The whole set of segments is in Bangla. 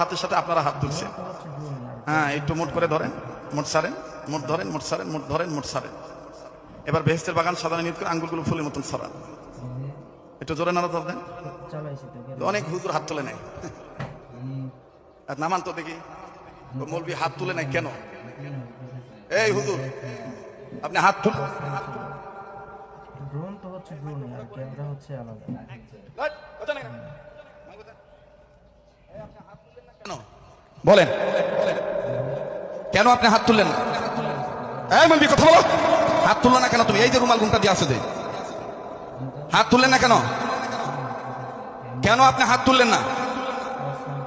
হাতের সাথে আপনারা হাত তুলছেন। হ্যাঁ, একটু মুট করে ধরেন, মুট সারেন, মুট ধরেন, মুট সারেন, মুট ধরেন, মুট সারেন। এবার বেহেশতের বাগান সাজানো নিয়ত করে আঙ্গুলগুলো ফুলের মতন সরান। একটু জোরে নাড়া ধর দেন। অনেক হুজুর হাত তুলে নেয়। আর নামান তো দেখি, মৌলবি হাত তুলে নেয় কেন? এই হুজুর, আপনি হাত তুল। ড্রোন তো হচ্ছে ড্রোন, আর ক্যামেরা হচ্ছে আলাদা। কেন বলেন, কেন আপনি হাত তুললেন না? এই মৌলবি কথা বলো, হাত তুললো না কেন তুমি? এই যে রুমাল ঘুমটা দিয়ে আছে যে, হাত তুললেন না কেন? কেন আপনি হাত তুললেন না?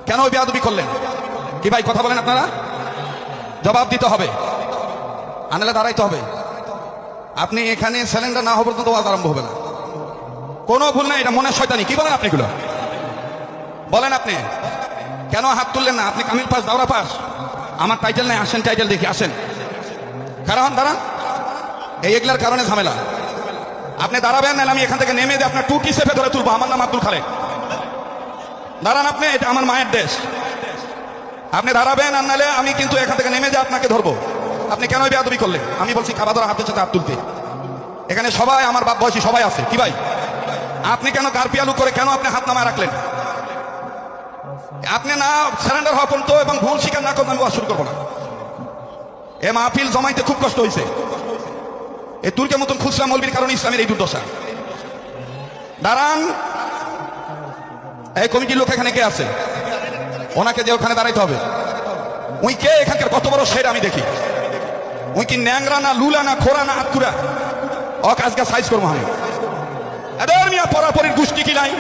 কেন বেয়াদবি করলেন? কি ভাই কথা বলেন আপনারা? জবাব দিতে হবে, আনালে দাঁড়াইতে হবে। আপনি এখানে সিলিন্ডার না হওয়া পর্যন্ত ওয়াজ আরম্ভ হবে না। কোনো ভুল নাই, এটা মনের শয়তানি। কি বলেন আপনি এগুলো? বলেন আপনি কেন হাত তুললেন না? আপনি কামিল পাস, দাওরা পাস, আমার টাইটেল নেই। আসেন, টাইটেল দেখি, আসেন। কারণ দাঁড়ান, এইগুলার কারণে ঝামেলা। আপনি দাঁড়াবেন, না আমি এখান থেকে নেমে দিয়ে আপনার টুটি চেপে ধরে তুলবো। আমার নাম আব্দুল খালেক। দাঁড়ান আপনি, এটা আমার মায়ের দেশ। আপনি দাঁড়াবেন, আর নাহলে আমি কিন্তু এখান থেকে নেমে দিয়ে আপনাকে ধরবো। আপনি কেন বেয়াদবি করলেন? আমি বলছি খাবার ধরা হাতের সাথে হাত তুলতে। এখানে সবাই আমার বাপ বয়সী সবাই আছে। কি ভাই, আপনি কেন গারপিয়ালু করে কেন আপনি হাত নামায় রাখলেন? আপনি না সারেন্ডার হওয়া পর্যন্ত এবং ভুল স্বীকার না করলে আমি ওয়াজ শুরু করবো না। এ মাহফিল জমাইতে খুব কষ্ট হয়েছে। এই তুর্কের মতন খুচরা মৌলবীর কারণে ইসলামের এই দুর্দশা। দাঁড়ান, এই কমিটির লোক এখানে কে আছে? ওনাকে যে ওখানে দাঁড়াইতে হবে। উই কে? এখানকার কত বড় শের আমি দেখি। উই কি ন্যাংরা না লুলা না খোরা না হাতকুড়া? অক আজকে সাইজ করবো আমি। এদের মিয়া পরাপরির গোষ্ঠী কি নাই?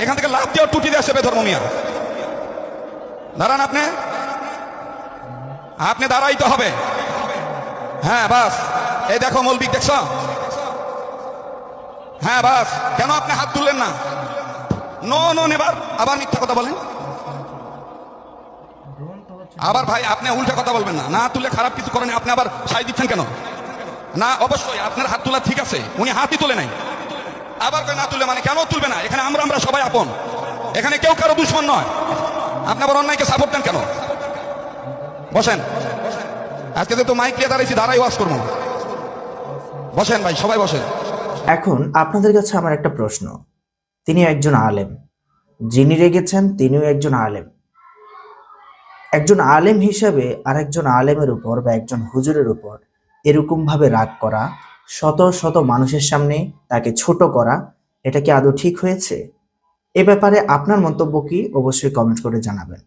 এখান থেকে লাভ দিয়ে টুটি দিয়ে আসবে ধর্ম মিয়া। দাঁড়ান আপনি, আপনি দাঁড়াইতে হবে। হ্যাঁ বাস, এই দেখো মৌলবি দেখছ? হ্যাঁ বাস, কেন আপনি হাত তুললেন না? নো নো নেবার, আবার মিথ্যা কথা বলেন। আবার ভাই আপনি উল্টা কথা বলবেন না। না তুলে খারাপ কিছু করেন, আপনি আবার সাই দিচ্ছেন কেন? না অবশ্যই আপনার হাত তোলা ঠিক আছে, উনি হাতই তুলে নাই। আবার না তুলে মানে কেন তুলবে না? এখানে আমরা সবাই আপন, এখানে কেউ কারো দুশ্মন নয়। আপনি আবার অন্যায়কে সাপোর্ট দেন কেন? বসেন, আজকে তো মাইক নিয়ে দাঁড়াইছি, দাঁড়াই ওয়াজ করবো। বসেন ভাই, সবাই বসেন। এখন আপনাদের কাছে আমার একটা প্রশ্ন। তিনি একজন আলেম, যিনি রেগেছেন তিনিও একজন আলেম। একজন আলেম হিসেবে আর একজন আলেমের উপর বা একজন হুজুরের উপর এরকম ভাবে রাগ করা, শত শত মানুষের সামনে তাকে ছোট করা, এটা কি আদৌ ঠিক হয়েছে? এ ব্যাপারে আপনার মন্তব্য কি? অবশ্যই কমেন্ট করে জানাবেন।